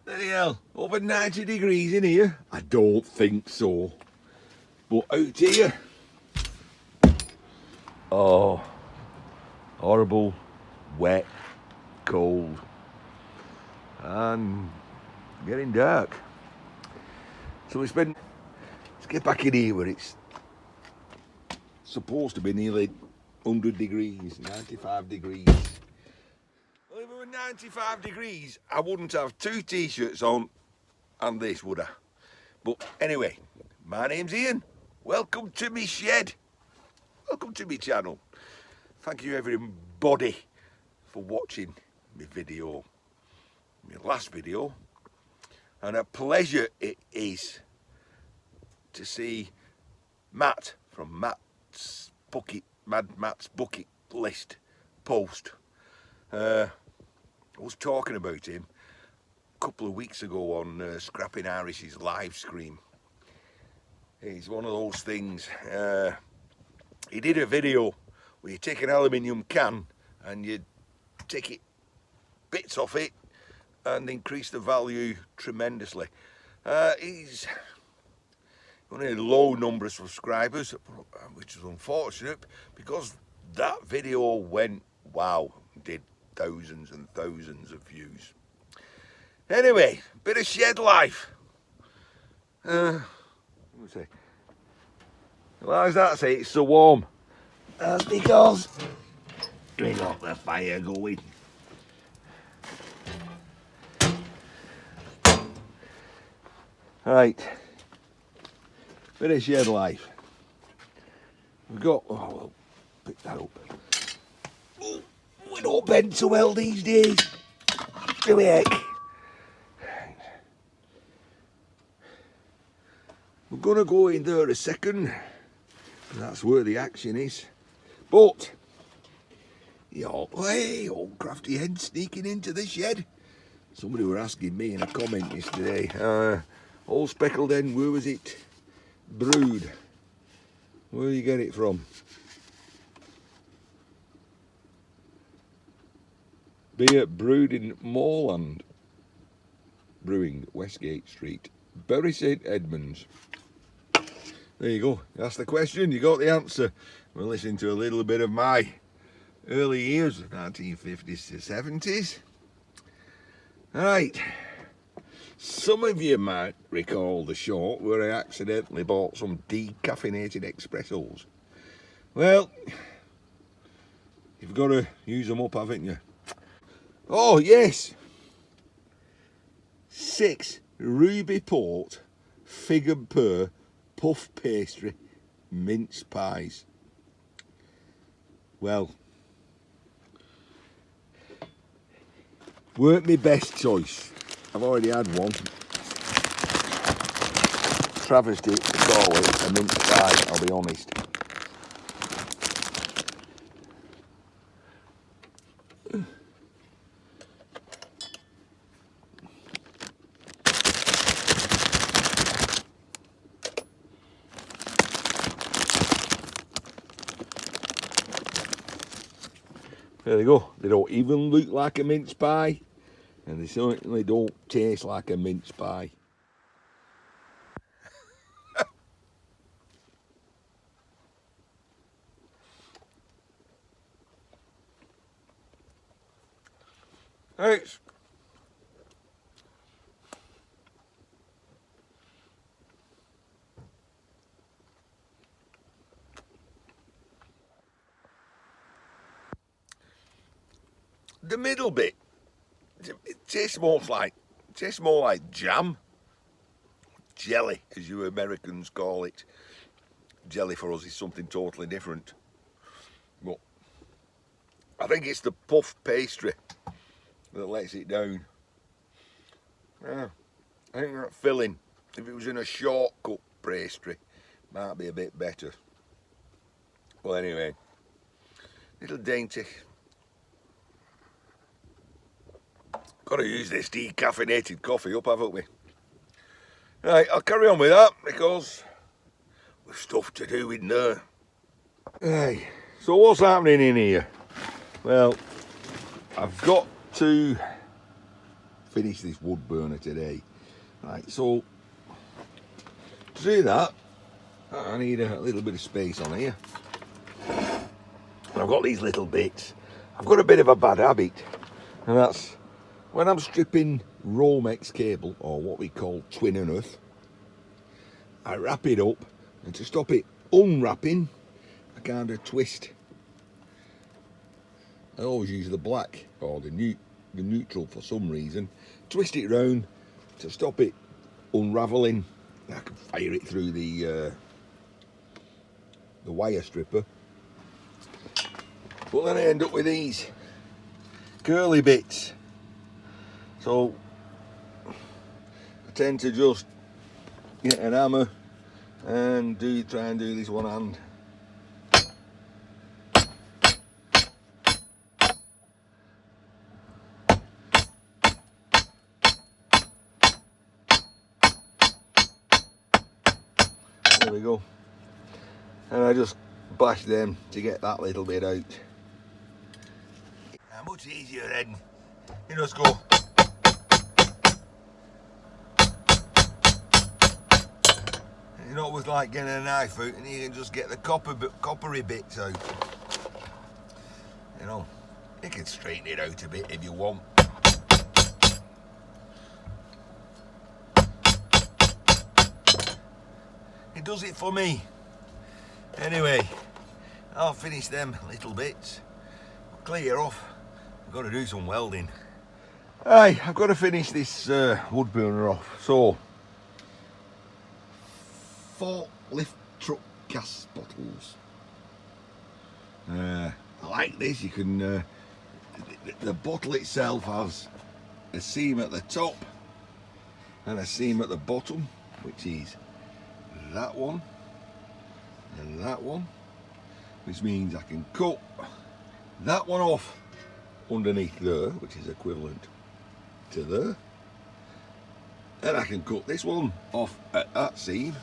Bloody hell, over 90 degrees in here? I don't think so. But out here, oh, horrible, wet, cold, and getting dark. So let's get back in here where it's supposed to be nearly 100 degrees, 95 degrees. Well, if it were 95 degrees, I wouldn't have two t-shirts on and this, would I? But anyway, my name's Ian. Welcome to me shed. Welcome to me channel. Thank you everybody for watching my video, my last video. And a pleasure it is to see Matt from Matt's bucket list post. I was talking about him a couple of weeks ago on Scrapping Irish's live stream. It's one of those things. He did a video where you take an aluminium can and you take bits off it and increase the value tremendously. He's only a low number of subscribers, which is unfortunate because that video went wow, did thousands and thousands of views. Anyway, bit of shed life. Let me see. Why does that say it's so warm? That's because we got the fire going. Right, bit of shed life. We've got, oh, we'll pick that up. Oh, we don't bend so well these days, do we, heck? We're going to go in there a second, that's where the action is. But, hey, old crafty head sneaking into the shed. Somebody were asking me in a comment yesterday, old speckled hen, where was it brewed? Where do you get it from? Beer brewed in Moorland Brewing, Westgate Street, Bury St Edmunds. There you go. You asked the question, you got the answer. We're listening to a little bit of my early years, 1950s to 70s. Alright. Some of you might recall the short where I accidentally bought some decaffeinated espressos. Well, you've got to use them up, haven't you? Oh, yes. 6 ruby port, fig and pear, puff pastry, mince pies. Well, weren't my best choice. I've already had one. Travesty to call it a mince pie, I'll be honest. There they go. They don't even look like a mince pie, and they certainly don't taste like a mince pie. Right. The middle bit, it tastes more like jam, jelly, as you Americans call it. Jelly for us is something totally different. But I think it's the puff pastry that lets it down. Yeah, I think that filling, if it was in a shortcut pastry, might be a bit better. Well, anyway, little dainty. Got to use this decaffeinated coffee up, haven't we? Right, I'll carry on with that because we've stuff to do in there. Hey, so what's happening in here? Well, I've got to finish this wood burner today. Right, so to do that, I need a little bit of space on here. And I've got these little bits. I've got a bit of a bad habit, and that's when I'm stripping Romex cable, or what we call twin and earth, I wrap it up, and to stop it unwrapping, I kind of twist. I always use the black or the neutral for some reason. Twist it round to stop it unravelling. I can fire it through the wire stripper. But then I end up with these curly bits. So I tend to just get an hammer and try and do this one hand. There we go. And I just bash them to get that little bit out. Much easier then. You just go. It's not always like getting a knife out, and you can just get the coppery bits out. You know, you can straighten it out a bit if you want. It does it for me. Anyway, I'll finish them little bits. I'll clear off. I've got to do some welding. Aye, I've got to finish this wood burner off. So, 4 lift truck gas bottles. I like this. You can. The bottle itself has a seam at the top and a seam at the bottom, which is that one and that one, which means I can cut that one off underneath there, which is equivalent to there, and I can cut this one off at that seam,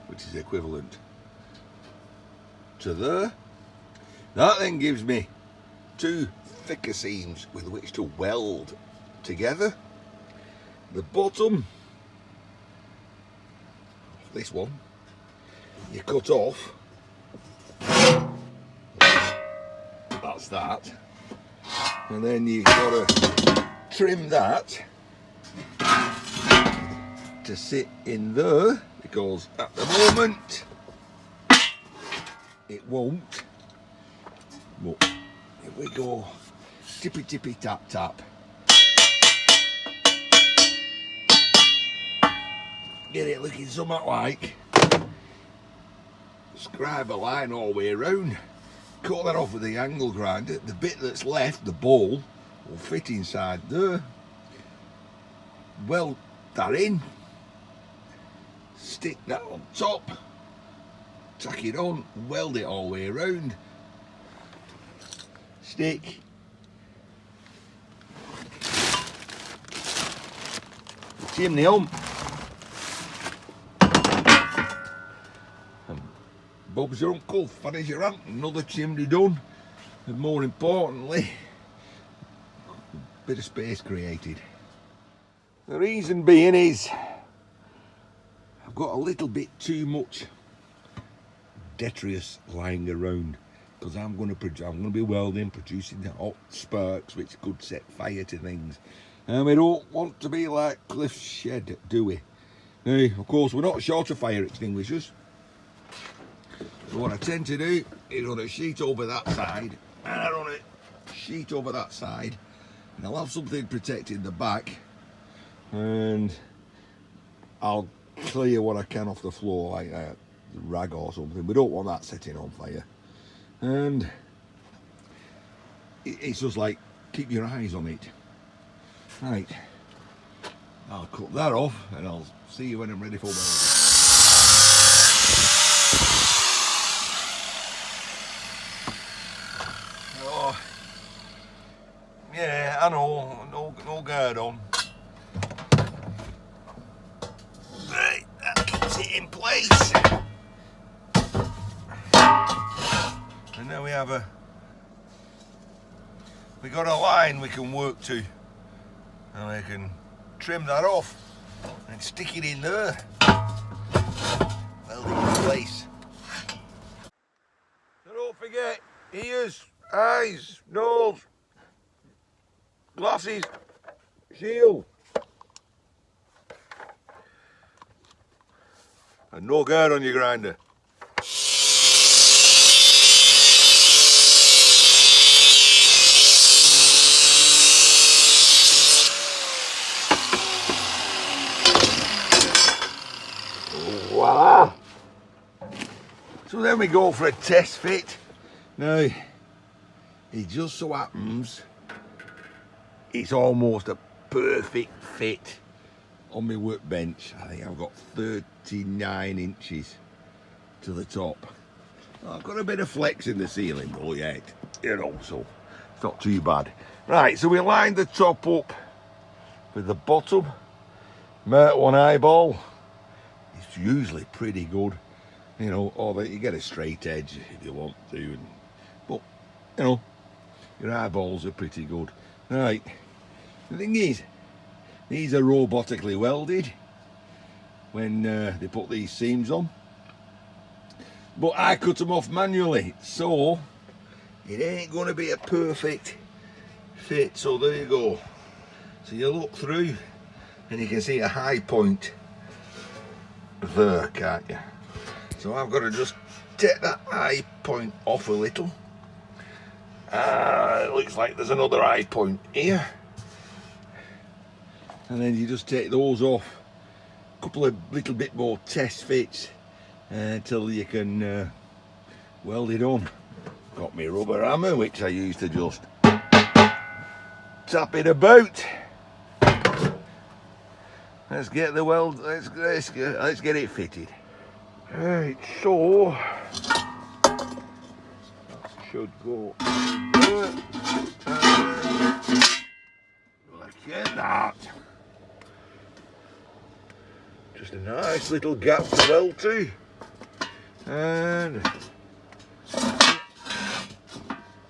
which is equivalent to there. That then gives me 2 thicker seams with which to weld together. The bottom, this one, you cut off. That's that. And then you've got to trim that to sit in there, because at the moment it won't. But here we go. Tippy tippy tap tap. Get it looking somewhat like. Scribe a line all the way around. Cut that off with the angle grinder. The bit that's left, the bowl, will fit inside there. Weld that in. Stick that on top. Tack it on. Weld it all the way around. Stick. The chimney on. Bob's your uncle, fat as your aunt, another chimney done, and more importantly, a bit of space created. The reason being is I've got a little bit too much detritus lying around, because I'm going to be welding, producing the hot sparks which could set fire to things, and we don't want to be like Cliff's shed, do we? Now, of course, we're not short of fire extinguishers. So what I tend to do is run a sheet over that side, and I run a sheet over that side, and I'll have something protecting the back, and I'll clear what I can off the floor, like a rag or something. We don't want that setting on fire. And it's just like, keep your eyes on it. Right, I'll cut that off, and I'll see you when I'm ready for welding. Yeah, I know, no guard on. Right, that keeps it in place. And now we got a line we can work to. And we can trim that off and stick it in there. Weld it in place. So don't forget, ears, eyes, nose, glasses, shield. And no guard on your grinder. Voila! So then we go for a test fit. Now, it just so happens it's almost a perfect fit on my workbench. I think I've got 39 inches to the top. I've got a bit of flex in the ceiling though yet, you know, so it's not too bad. Right, so we lined the top up with the bottom. Mark one eyeball. It's usually pretty good, you know, or that you get a straight edge if you want to, but you know, your eyeballs are pretty good. Right, the thing is, these are robotically welded when they put these seams on, but I cut them off manually, so it ain't going to be a perfect fit. So there you go. So you look through and you can see a high point there, can't you? So I've got to just take that high point off a little. It looks like there's another high point here, and then you just take those off. A couple of little bit more test fits until you can weld it on. Got my rubber hammer, which I use to just tap it about. Let's get the weld. Let's get it fitted. Right, so that should go there. Look at that. Just a nice little gap to weld to. And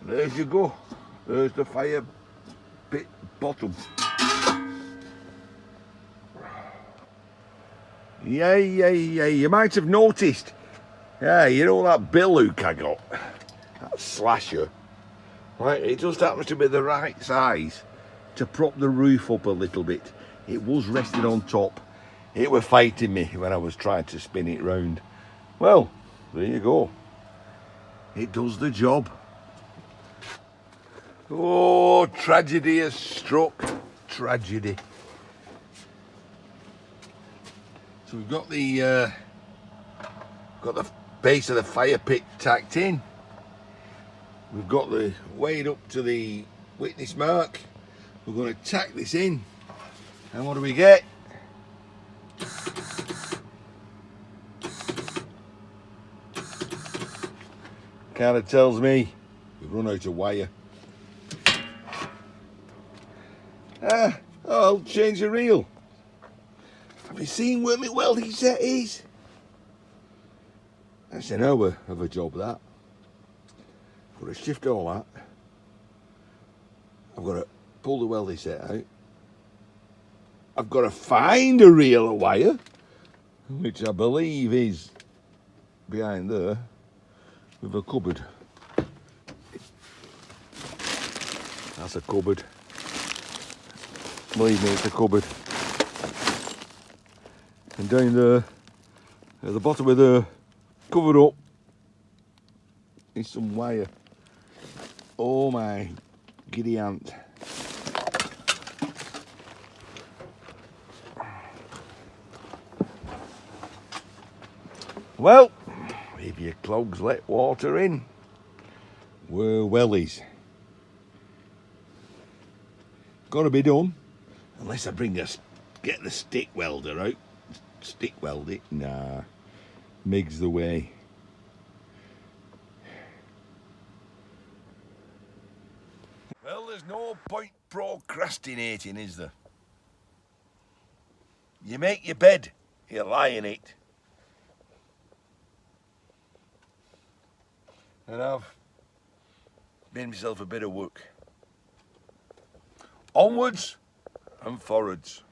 there you go. There's the fire pit bottom. Yeah, you might have noticed. Yeah, you know that bill hook I got? That slasher. Right, it just happens to be the right size to prop the roof up a little bit. It was rested on top. It was fighting me when I was trying to spin it round. Well, there you go. It does the job. Oh, tragedy has struck. Tragedy. So we've got the base of the fire pit tacked in. We've got the weight up to the witness mark. We're going to tack this in, and what do we get? Kind of tells me we've run out of wire. I'll change the reel. Have you seen where my welding set is? That's an hour of a job, that. I've got to shift all that. I've got to pull the welding set out. I've got to find a reel of wire, which I believe is behind there, with a cupboard. That's a cupboard. Believe me, it's a cupboard. And down there, at the bottom of the covered up, is some wire. Oh my giddy aunt. Well, if your clogs let water in, we're wellies. Got to be done, unless I get the stick welder out. Stick weld it? Nah, MIG's the way. Well, there's no point procrastinating, is there? You make your bed, you lie in it. And I've made myself a bit of work. Onwards and forwards.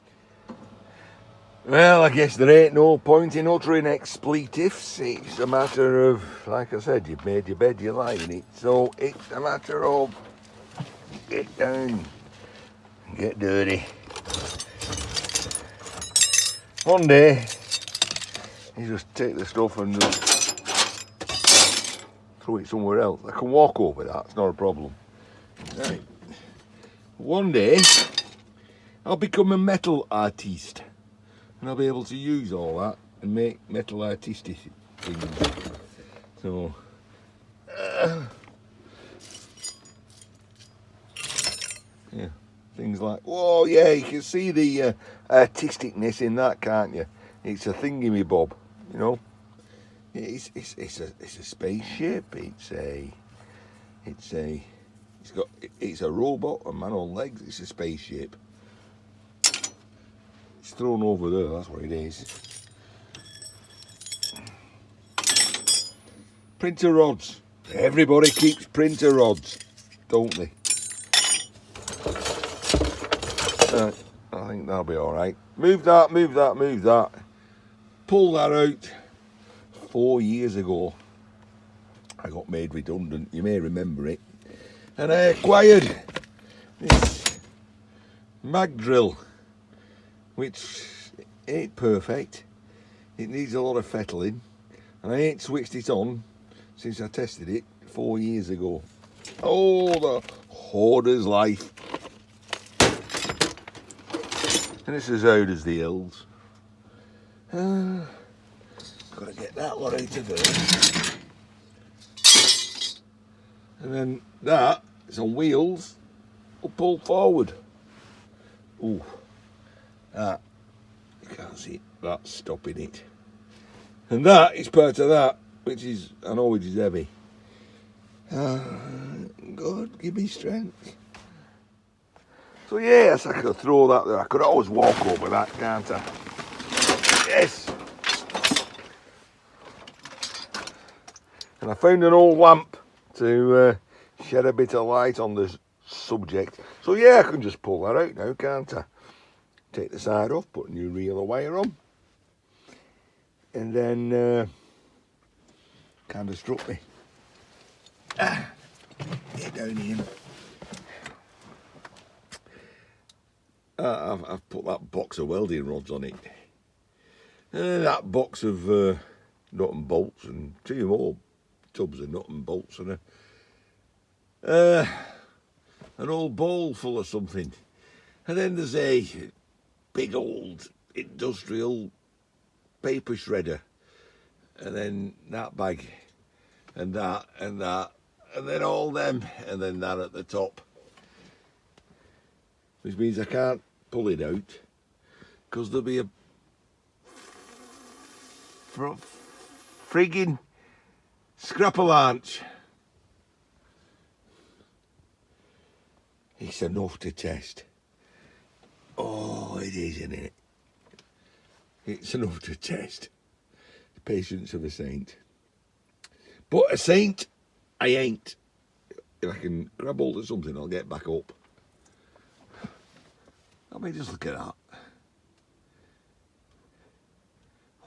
Well, I guess there ain't no point in uttering expletives. It's a matter of, like I said, you've made your bed, you lie in it. So it's a matter of get down, get dirty. One day, you just take the stuff and just throw it somewhere else. I can walk over that, it's not a problem. Right. One day, I'll become a metal artiste. And I'll be able to use all that and make metal artistic things. So, yeah, things like, oh yeah, you can see the artisticness in that, can't you? It's a thingy-me-bob, you know. It's a spaceship. It's a robot, a man on legs. It's a spaceship. It's thrown over there. That's what it is. Printer rods. Everybody keeps printer rods, don't they? I think that'll be all right. Move that, move that, move that. Pull that out. 4 years ago, I got made redundant. You may remember it. And I acquired this mag drill, which ain't perfect. It needs a lot of fettling. And I ain't switched it on since I tested it 4 years ago. Oh, the hoarder's life. And it's as old as the hills. Got to get that lot out of there. And then that is on wheels, will pull forward. Ooh, that, you can't see it, that's stopping it. And that is part of that, which is, I know it is heavy. God, give me strength. So yes, I could throw that there. I could always walk over that, can't I? Yes. And I found an old lamp to shed a bit of light on the subject. So yeah, I can just pull that out now, can't I? Take the side off, put a new reel of wire on. And then kind of struck me. Get down here. I've put that box of welding rods on it. And that box of nut and bolts and 2 more tubs of nut and bolts and an old bowl full of something. And then there's a big old industrial paper shredder. And then that bag and that and that and then all them and then that at the top. Which means I can't pull it out because there'll be a frigging scrap-a-lanch. It's enough to test. Oh, it is, isn't it? It's enough to test the patience of a saint. But a saint, I ain't. If I can grab hold of something, I'll get back up. I mean, just look at that.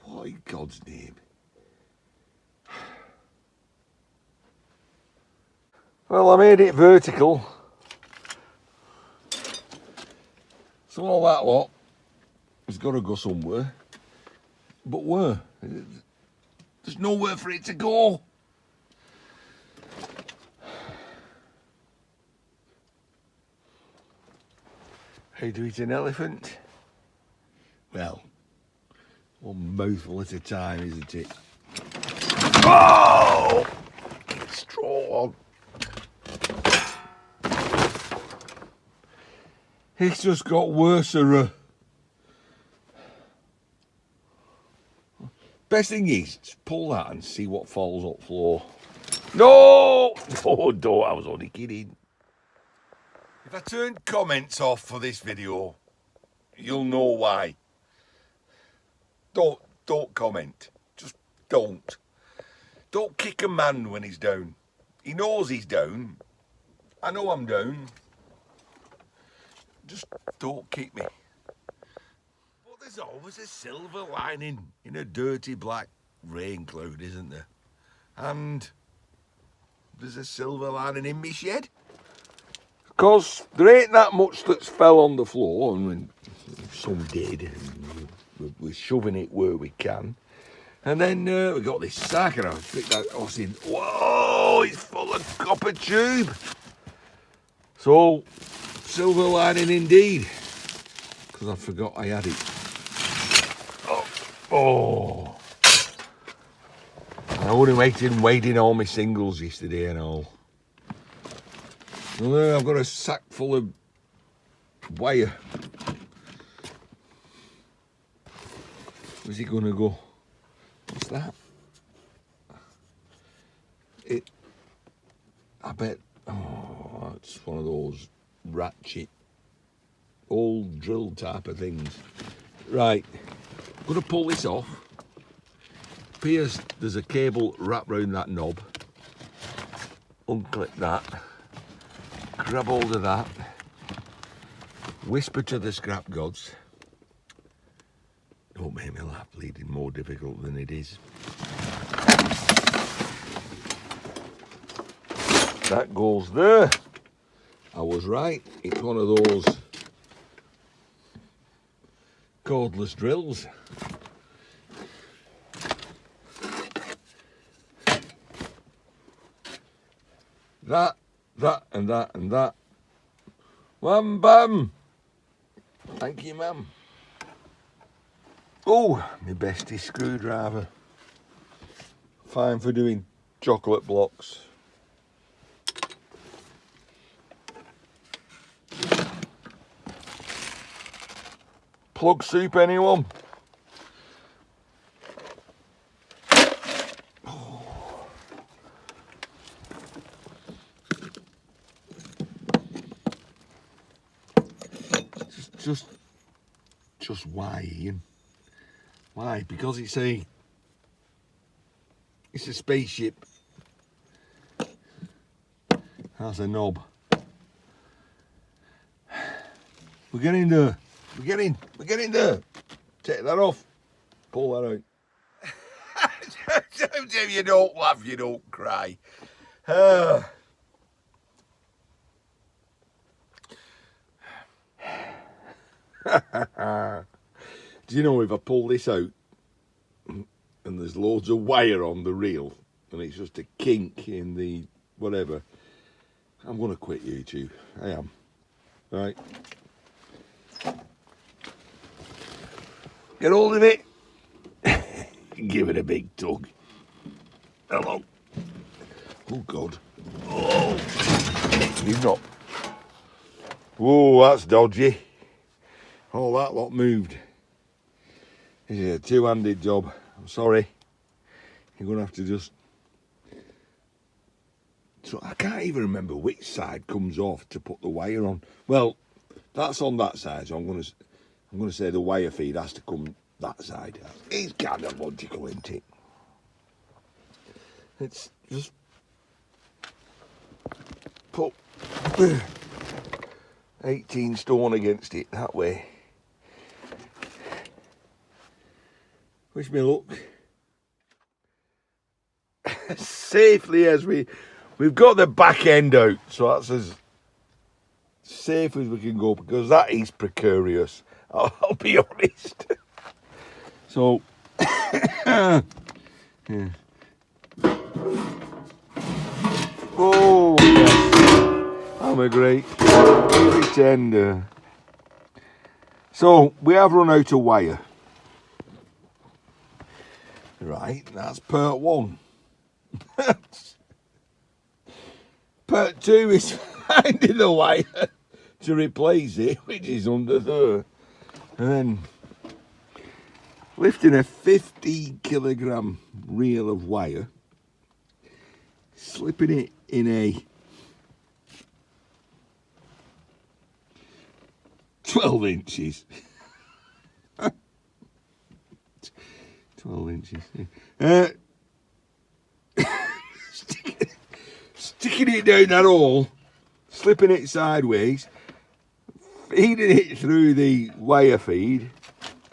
What in God's name? Well, I made it vertical. So all that lot has got to go somewhere. But where? There's nowhere for it to go. How do you eat an elephant? Well, one mouthful at a time, isn't it? Oh! Straw on. It's just got worse. Best thing is, just pull that and see what falls up floor. No! Oh, no, I was only kidding. If I turn comments off for this video, you'll know why. Don't comment. Just don't. Don't kick a man when he's down. He knows he's down. I know I'm down. Just don't kick me. But there's always a silver lining in a dirty black rain cloud, isn't there? And there's a silver lining in me shed. Because there ain't that much that's fell on the floor, and some did, and we're shoving it where we can. And then we got this sack, and I picked that horse in. Whoa, it's full of copper tube. So, silver lining indeed. Because I forgot I had it. Oh. I only weighed in all my singles yesterday and all. And I've got a sack full of wire. Where's he going to go? What's that? I bet, it's one of those ratchet, old drill type of things. Right, I'm going to pull this off. Appears there's a cable wrapped around that knob. Unclip that. Grab hold of that. Whisper to the scrap gods. Don't make me laugh, bleeding more difficult than it is. That goes there. I was right. It's one of those cordless drills. That, and that, and that. Wham bam. Thank you, ma'am. Oh, my bestie screwdriver. Fine for doing chocolate blocks. Plug soup, anyone? Just why, Ian? Why? Because it's a spaceship. That's a knob. We're getting there. We're getting there. Take that off. Pull that out. If you don't laugh, you don't cry. Do you know, if I pull this out and there's loads of wire on the reel and it's just a kink in the whatever, I'm going to quit YouTube. I am. Right. Get hold of it. Give it a big tug. Hello. Oh, God. Oh. He's not. Whoa, that's dodgy. Oh, that lot moved. This is a two-handed job. I'm sorry. You're going to have to just... So I can't even remember which side comes off to put the wire on. Well, that's on that side, so I'm going to say the wire feed has to come that side. It's kind of logical, isn't it? It's just put 18 stone against it that way. Wish me luck. Safely as we've got the back end out, so that's as safe as we can go, because that is precarious. I'll be honest. So, yeah. Oh, yes. I'm a great pretender. So, we have run out of wire. Right, that's part one. Part two is finding the wire to replace it, which is under there. And then lifting a 50-kilogram reel of wire, slipping it in a 12 inches. 12 inches. Sticking it down that hole, slipping it sideways, feeding it through the wire feed,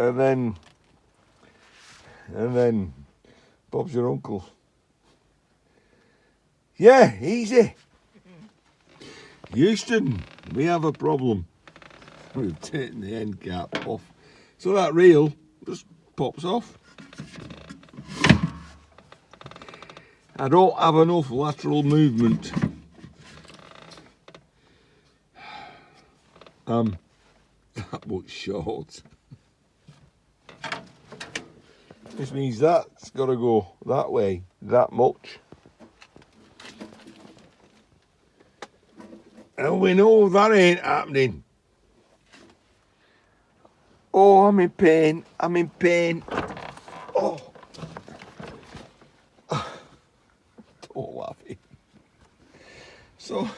And then Bob's your uncle. Yeah, easy. Houston, we have a problem. We've taken the end cap off. So that reel just pops off. I don't have enough lateral movement. That much short. This means that's got to go that way, that much. And we know that ain't happening. Oh, I'm in pain. I'm in pain. Oh. Don't laugh. So,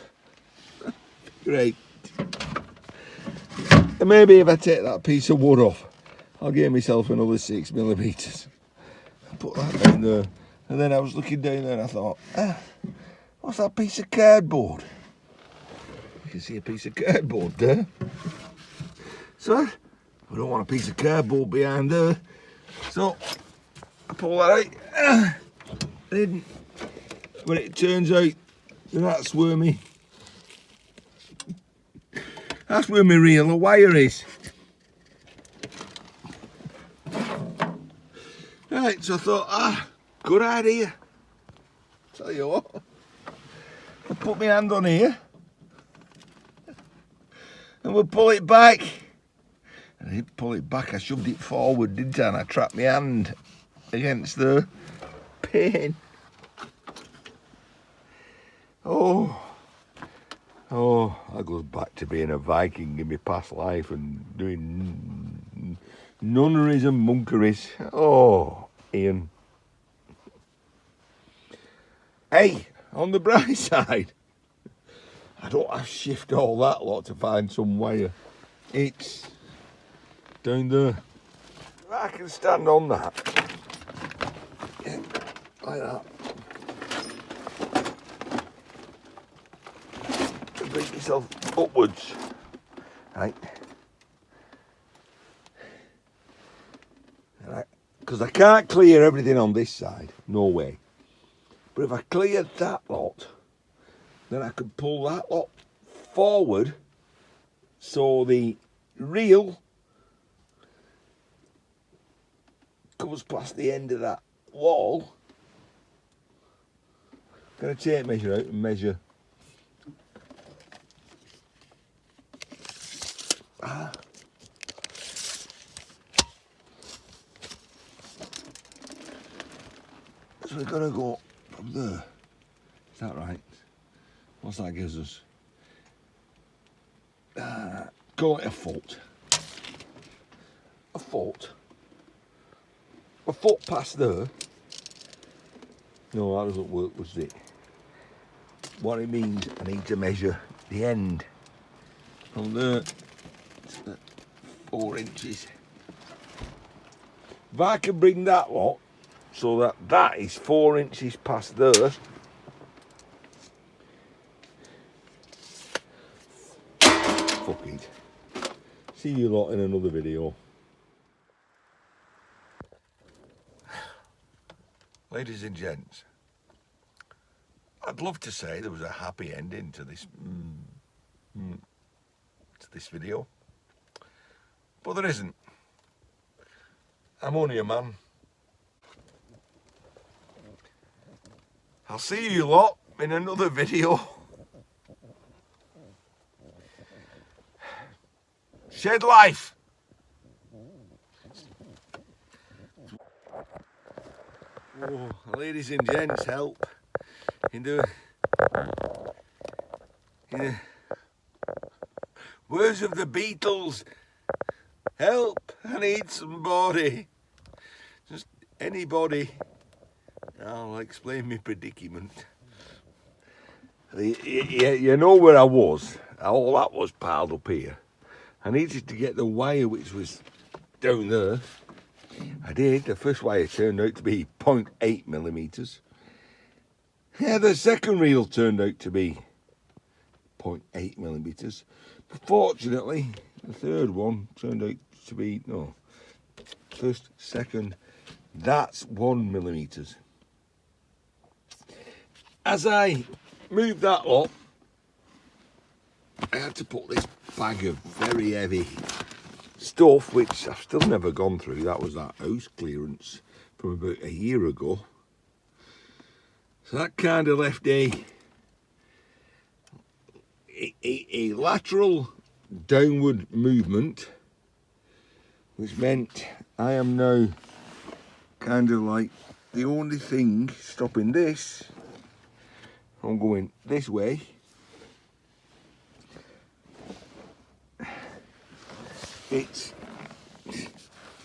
great. And maybe if I take that piece of wood off, I'll get myself another 6mm. Put that down there. And then I was looking down there and I thought, what's that piece of cardboard? You can see a piece of cardboard there. So, I don't want a piece of cardboard behind there. So, I pull that out. Didn't. But it turns out that's where my reel of wire is. Right, so I thought, good idea. Tell you what, I put my hand on here and we'll pull it back. And I didn't pull it back, I shoved it forward, didn't I? And I trapped my hand against the pin. Oh, that goes back to being a Viking in my past life and doing nunneries and monkeries. Oh, Ian. Hey, on the bright side, I don't have to shift all that lot to find some wire. It's down there. I can stand on that. Yeah, like that. Bring yourself upwards, right? Because I can't clear everything on this side, no way. But if I clear that lot, then I can pull that lot forward so the reel comes past the end of that wall. I'm going to tape measure out and measure. So we're going to go from there. Is that right? What's that gives us? Call it a foot. A foot. A foot past there. No, that doesn't work, was it? What it means, I need to measure the end from there to 4 inches. If I can bring that lot so that that is 4 inches past there, fuck it. See you lot in another video. Ladies and gents, I'd love to say there was a happy ending to this video, but there isn't. I'm only a man. I'll see you lot in another video. Shedlife. Oh, ladies and gents, help. In the words of the Beatles, help, I need somebody. Just anybody. I'll explain my predicament. You know where I was. All that was piled up here. I needed to get the wire which was down there. I did. The first wire turned out to be 0.8mm. Yeah, the second reel turned out to be 0.8mm. But fortunately, the third one turned out to be, first, second, that's 1 millimeters. As I moved that up, I had to put this bag of very heavy stuff, which I've still never gone through. That was that house clearance from about a year ago. So that kind of left a lateral downward movement, which meant I am now kind of like the only thing stopping this. I'm going this way. It's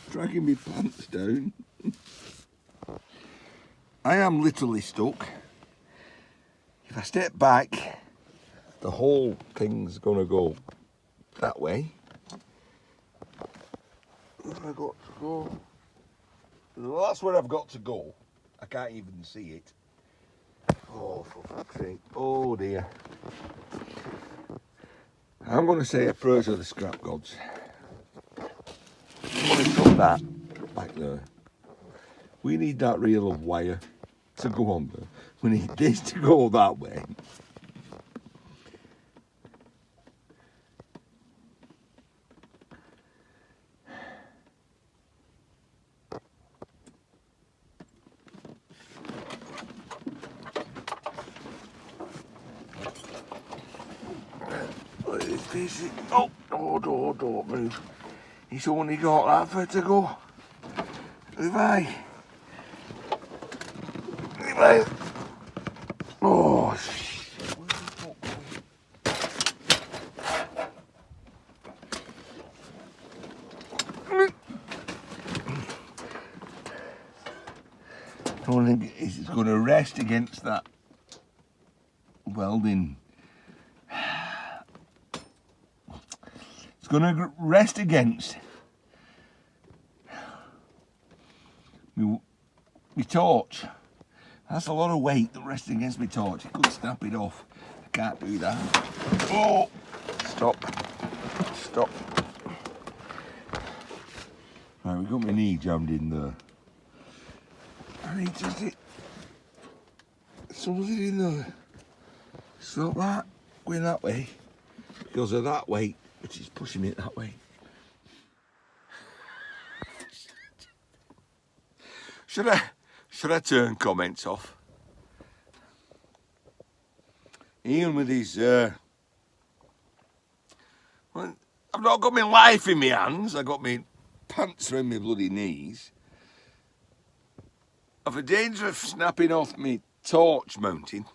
dragging my pants down. I am literally stuck. If I step back, the whole thing's gonna go that way. Where have I got to go? Well, that's where I've got to go. I can't even see it. Oh, for fuck's sake. Oh dear. I'm going to say a prayer to the scrap gods. I'm going to put that back there. We need that reel of wire to go on there. We need this to go that way. Oh, don't move. He's only got that far to go. Oh, shit. I don't think it's going to rest against that welding. It's going to rest against my torch. That's a lot of weight that rests against my torch. I could snap it off. I can't do that. Oh! Stop. Right, we've got my knee jammed in there. I need to get something in there. Stop that going that way because of that weight, which is pushing it that way. Should I turn comments off? Ian with his well, I've not got my life in my hands. I got my pants around my bloody knees. Of a danger of snapping off my torch mounting.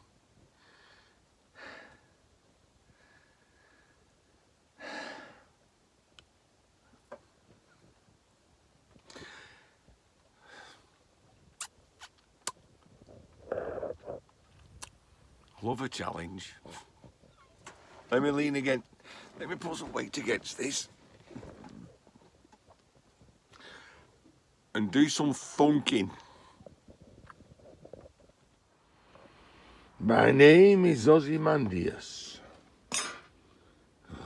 Love a challenge. Let me lean again. Let me put some weight against this. And do some funking. My name is Ozymandias.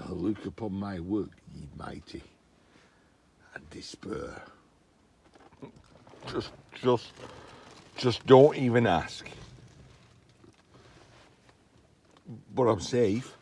Look upon my work, ye mighty, and despair. Just don't even ask. But I'm safe.